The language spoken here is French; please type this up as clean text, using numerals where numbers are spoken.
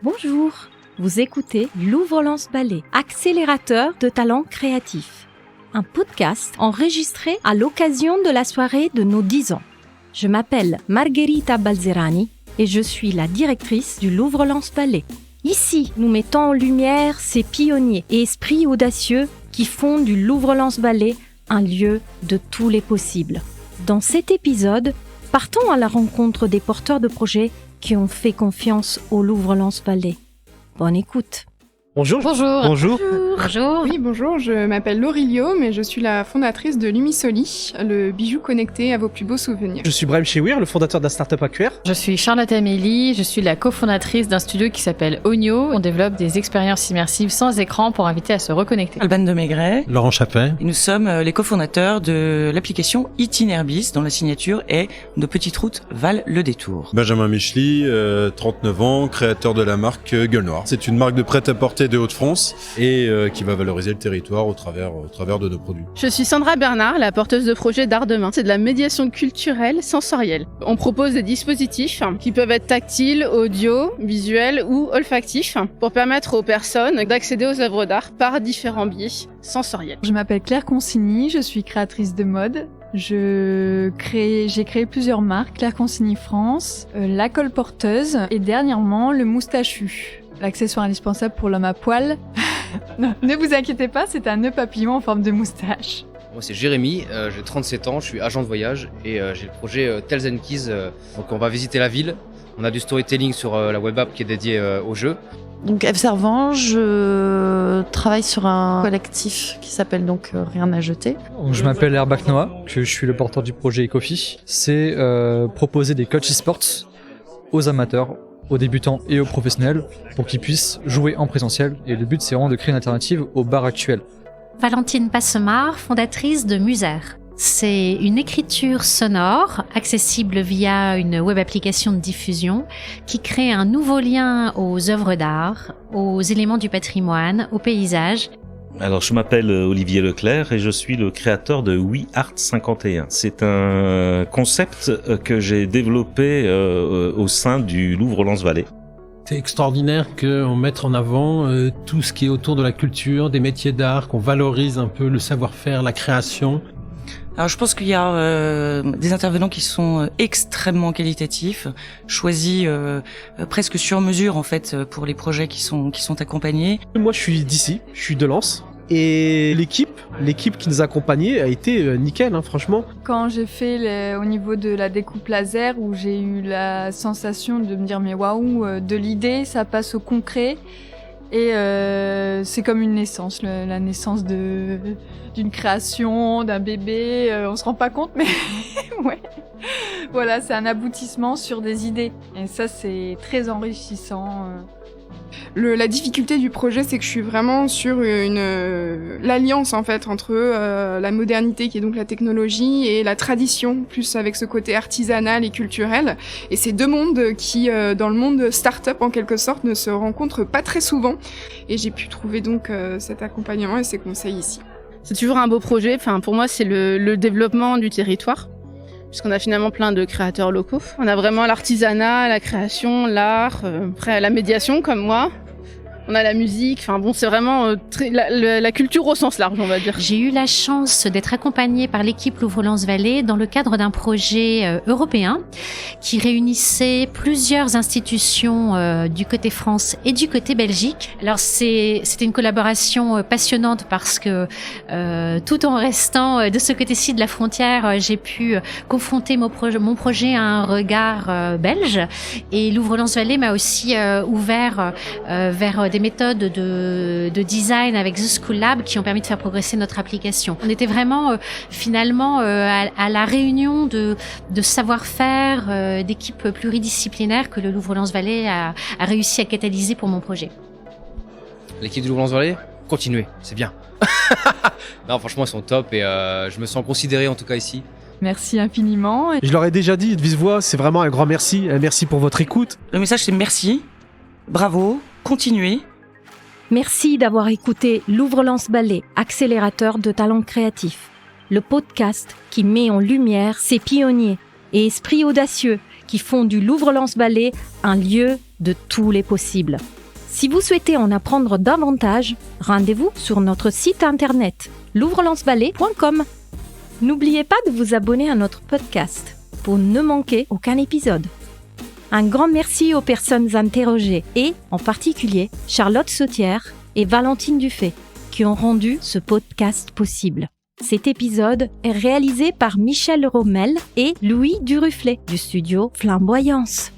Bonjour, vous écoutez Louvre-Lens Ballet, accélérateur de talents créatifs. Un podcast enregistré à l'occasion de la soirée de nos 10 ans. Je m'appelle Margherita Balzerani et je suis la directrice du Louvre-Lens Ballet. Ici, nous mettons en lumière ces pionniers et esprits audacieux qui font du Louvre-Lens Ballet un lieu de tous les possibles. Dans cet épisode, partons à la rencontre des porteurs de projets qui ont fait confiance au Louvre-Lens Ballet. Bonne écoute. Bonjour. Bonjour. Oui, bonjour, je m'appelle Laurie Liot, mais je suis la fondatrice de Lumisoli, le bijou connecté à vos plus beaux souvenirs. Je suis Brahim Chewir, le fondateur de la startup AQR. Je suis Charlotte Amélie, je suis la cofondatrice d'un studio qui s'appelle Onio. On développe des expériences immersives sans écran pour inviter à se reconnecter. Alban de Maigret. Laurent Chapin. Et nous sommes les cofondateurs de l'application Itinerbis, dont la signature est Nos petites routes valent le détour. Benjamin Michely, 39 ans, créateur de la marque Gueule Noire. C'est une marque de prêt-à-porter de Hauts-de-France et qui va valoriser le territoire au travers de nos produits. Je suis Sandra Bernard, la porteuse de projet d'art de main. C'est de la médiation culturelle sensorielle. On propose des dispositifs qui peuvent être tactiles, audio, visuels ou olfactifs pour permettre aux personnes d'accéder aux œuvres d'art par différents biais sensoriels. Je m'appelle Claire Consigny, je suis créatrice de mode. J'ai créé plusieurs marques, Claire Consigny France, la colporteuse et dernièrement le moustachu, l'accessoire indispensable pour l'homme à poil. Ne vous inquiétez pas, c'est un nœud papillon en forme de moustache. Moi c'est Jérémy, j'ai 37 ans, je suis agent de voyage et j'ai le projet Tales and Keys. Donc on va visiter la ville, on a du storytelling sur la web app qui est dédiée au jeu. Donc Eve Servan, je travaille sur un collectif qui s'appelle donc Rien à jeter. Je m'appelle Herbach Noah, je suis le porteur du projet Ecofi. C'est proposer des coachs e-sports aux amateurs, aux débutants et aux professionnels pour qu'ils puissent jouer en présentiel. Et le but, c'est vraiment de créer une alternative au bar actuel. Valentine Passemard, fondatrice de Muser. C'est une écriture sonore accessible via une web application de diffusion qui crée un nouveau lien aux œuvres d'art, aux éléments du patrimoine, aux paysages. Alors, je m'appelle Olivier Leclerc et je suis le créateur de We Art 51. C'est un concept que j'ai développé au sein du Louvre-Lens Ballet. C'est extraordinaire qu'on mette en avant tout ce qui est autour de la culture, des métiers d'art, qu'on valorise un peu le savoir-faire, la création. Alors je pense qu'il y a des intervenants qui sont extrêmement qualitatifs, choisis presque sur mesure en fait pour les projets qui sont accompagnés. Moi je suis d'ici, je suis de Lens. Et l'équipe qui nous a accompagnés a été nickel, franchement. Quand j'ai fait au niveau de la découpe laser, où j'ai eu la sensation de me dire mais waouh, de l'idée ça passe au concret. Et c'est comme une naissance, la naissance d'une création, d'un bébé, on se rend pas compte, mais ouais. Voilà, c'est un aboutissement sur des idées. Et ça, c'est très enrichissant. La difficulté du projet, c'est que je suis vraiment sur l'alliance en fait entre la modernité qui est donc la technologie et la tradition, plus avec ce côté artisanal et culturel. Et ces deux mondes qui, dans le monde start-up en quelque sorte, ne se rencontrent pas très souvent. Et j'ai pu trouver donc cet accompagnement et ces conseils ici. C'est toujours un beau projet. Enfin, pour moi, c'est le développement du territoire, puisqu'on a finalement plein de créateurs locaux. On a vraiment l'artisanat, la création, l'art, après la médiation comme moi. On a la musique, enfin bon, c'est vraiment la culture au sens large, on va dire. J'ai eu la chance d'être accompagnée par l'équipe Louvre-Lens Ballet dans le cadre d'un projet européen qui réunissait plusieurs institutions du côté France et du côté Belgique. Alors c'était une collaboration passionnante parce que tout en restant de ce côté-ci de la frontière, j'ai pu confronter mon projet à un regard belge, et Louvre-Lens Ballet m'a aussi ouvert vers des méthodes de design avec The School Lab qui ont permis de faire progresser notre application. On était vraiment finalement à la réunion de savoir-faire d'équipes pluridisciplinaires que le Louvre-Lens Ballet a réussi à catalyser pour mon projet. L'équipe du Louvre-Lens Ballet, continuez, c'est bien. Non, franchement, ils sont top et je me sens considéré en tout cas ici. Merci infiniment. Je leur ai déjà dit de vive voix, c'est vraiment un grand merci. Merci pour votre écoute. Le message c'est merci, bravo, continuez. Merci d'avoir écouté Louvre-Lens Ballet, accélérateur de talents créatifs. Le podcast qui met en lumière ces pionniers et esprits audacieux qui font du Louvre-Lens Ballet un lieu de tous les possibles. Si vous souhaitez en apprendre davantage, rendez-vous sur notre site internet louvrelanceballet.com. N'oubliez pas de vous abonner à notre podcast pour ne manquer aucun épisode. Un grand merci aux personnes interrogées et, en particulier, Charlotte Sautière et Valentine Dufay, qui ont rendu ce podcast possible. Cet épisode est réalisé par Michel Rommel et Louis Duruflet du studio Flamboyance.